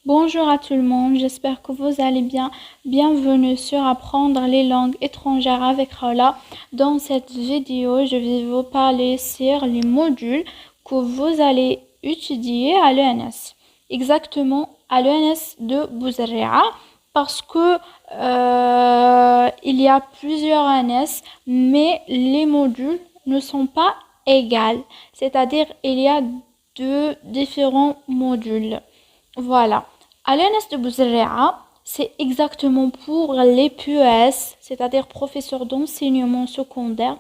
Bonjour à tout le monde, j'espère que vous allez bien. Bienvenue sur Apprendre les langues étrangères avec Rola. Dans cette vidéo, je vais vous parler sur les modules que vous allez étudier à l'ENS. Exactement à l'ENS de Bouzerria parce que il y a plusieurs ENS, mais les modules ne sont pas égaux. C'est-à-dire il y a deux différents modules. Voilà. À l'ENS de Bouzerria, c'est exactement pour les PES, c'est-à-dire professeurs d'enseignement secondaire.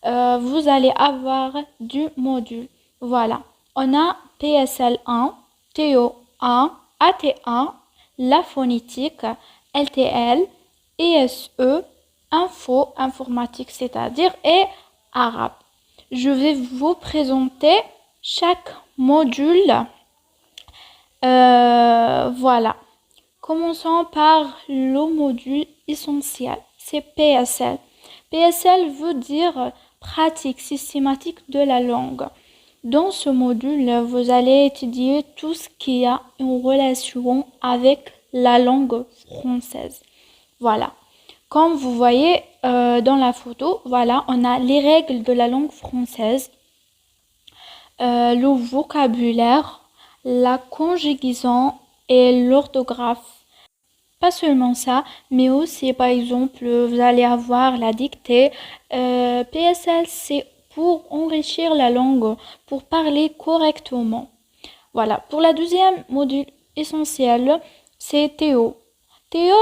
Vous allez avoir du module. Voilà. On a PSL1, TO1, AT1, la phonétique, LTL, ESE, info, informatique, c'est-à-dire, et arabe. Je vais vous présenter chaque module. Voilà. Commençons par le module essentiel, c'est PSL. PSL veut dire pratique systématique de la langue. Dans ce module, vous allez étudier tout ce qui a une relation avec la langue française. Voilà. Comme vous voyez dans la photo, voilà, on a les règles de la langue française, le vocabulaire, la conjugaison et l'orthographe. Pas seulement ça, mais aussi par exemple, vous allez avoir la dictée. PSL, c'est pour enrichir la langue, pour parler correctement. Voilà. Pour la deuxième module essentiel, c'est Théo. Théo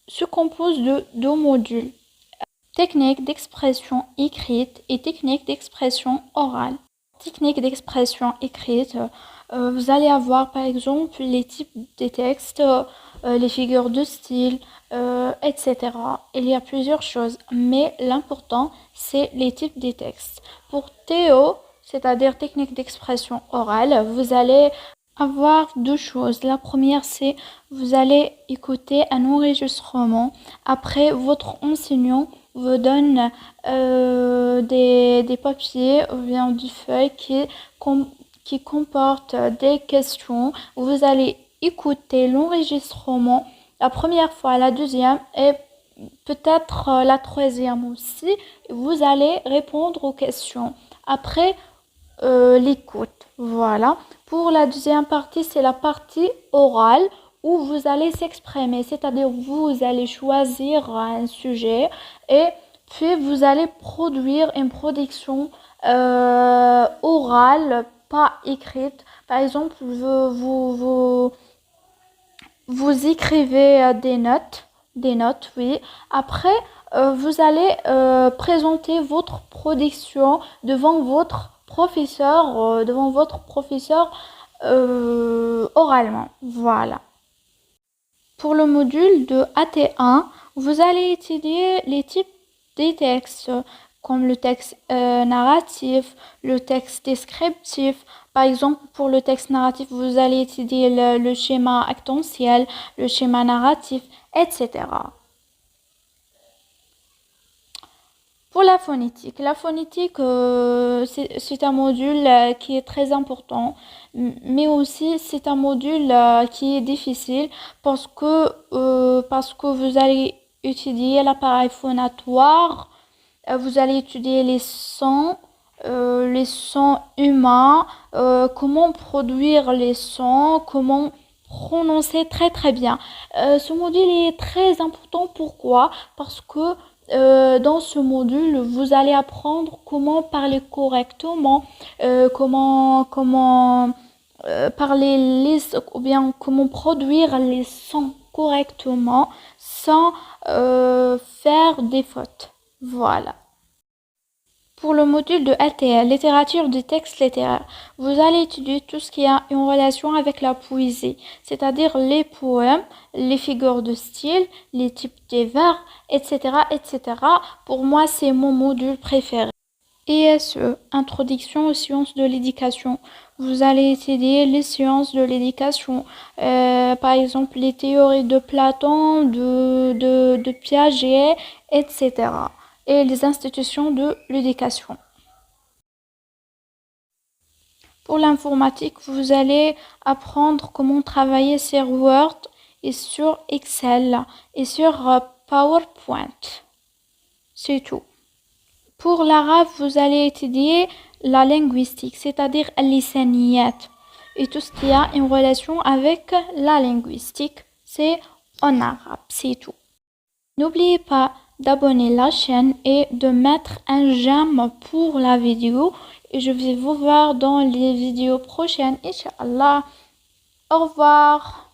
se compose de deux modules. Technique d'expression écrite et technique d'expression orale. Technique d'expression écrite, vous allez avoir par exemple les types des textes, les figures de style, etc. Il y a plusieurs choses, mais l'important c'est les types des textes. Pour Théo, c'est-à-dire technique d'expression orale, vous allez avoir deux choses. La première, c'est vous allez écouter un enregistrement. Après, votre enseignant vous donne des papiers ou bien des feuilles qui comportent des questions. Vous allez écouter l'enregistrement la première fois, la deuxième et peut-être la troisième aussi. Vous allez répondre aux questions. Après, l'écoute. Voilà. Pour la deuxième partie, c'est la partie orale où vous allez s'exprimer, c'est-à-dire vous allez choisir un sujet et puis vous allez produire une production orale, pas écrite. Par exemple, vous écrivez des notes, oui. Après, vous allez présenter votre production devant votre professeur oralement. Voilà. Pour le module de AT1, vous allez étudier les types des textes, comme le texte narratif, le texte descriptif. Par exemple, pour le texte narratif, vous allez étudier le schéma actantiel, le schéma narratif, etc. Pour la phonétique, c'est un module qui est très important, mais aussi c'est un module qui est difficile parce que vous allez étudier l'appareil phonatoire, vous allez étudier les sons humains, comment produire les sons, comment prononcer très très bien. Ce module est très important. Pourquoi? Parce que dans ce module, vous allez apprendre comment parler correctement, comment parler ou bien comment produire les sons correctement sans faire des fautes. Voilà. Pour le module de LTL, littérature du texte littéraire, vous allez étudier tout ce qui a une relation avec la poésie, c'est-à-dire les poèmes, les figures de style, les types de vers, etc., etc. Pour moi, c'est mon module préféré. ESE, Introduction aux sciences de l'éducation. Vous allez étudier les sciences de l'éducation, par exemple les théories de Platon, de Piaget, etc. Et les institutions de l'éducation. Pour l'informatique, vous allez apprendre comment travailler sur Word et sur Excel et sur PowerPoint. C'est tout. Pour l'arabe, vous allez étudier la linguistique, c'est-à-dire al-lisaniyat. Et tout ce qui a une relation avec la linguistique, c'est en arabe, c'est tout. N'oubliez pas d'abonner la chaîne et de mettre un j'aime pour la vidéo. Et je vais vous voir dans les vidéos prochaines, Inch'Allah. Au revoir.